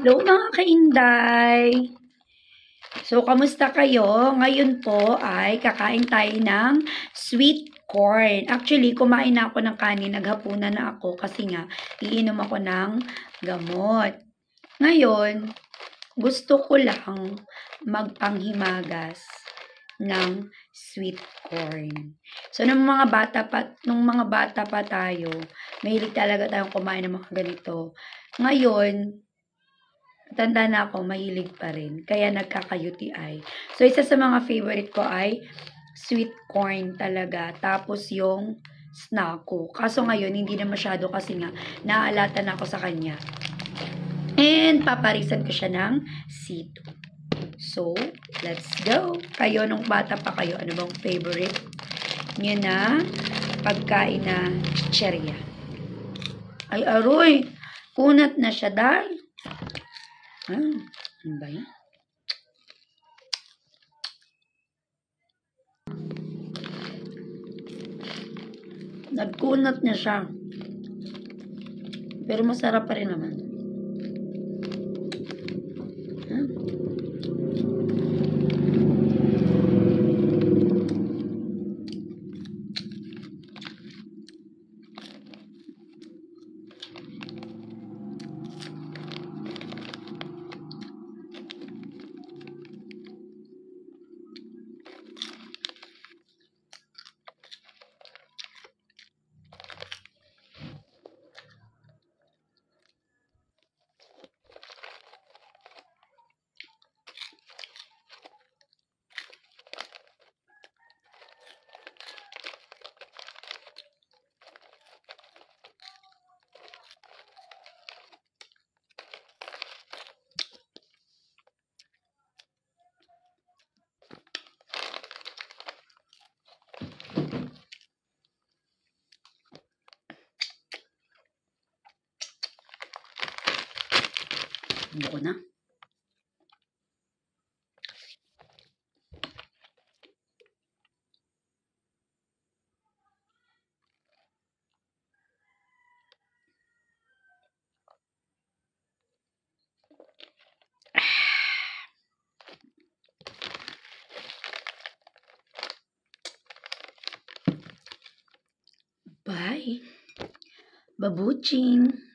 Hello mga kainday! So, kamusta kayo? Ngayon po ay kakain tayo ng sweet corn. Actually, kumain na ako ng kanin, naghapunan na ako kasi nga, iinom ako ng gamot. Ngayon, gusto ko lang magpanghimagas ng sweet corn. So, nung mga bata pa tayo, mahilig talaga tayong kumain ng mga ganito. Ngayon, tanda na ako, mahilig pa rin. Kaya nagkaka-UTI. So, isa sa mga favorite ko ay sweet corn talaga. Tapos yung snacko. Kaso ngayon, hindi na masyado kasi nga, naaalata na ako sa kanya. And, paparisan ko siya ng C2. So, let's go. Kayo, nung bata pa kayo, ano bang favorite nyo na pagkain na chicherya? Ay, aroy! Kunat na siya dahil. Ano ba yan? Nagkunat na siya. Pero masarap pa rin naman. Buko na. Bye. Babuching.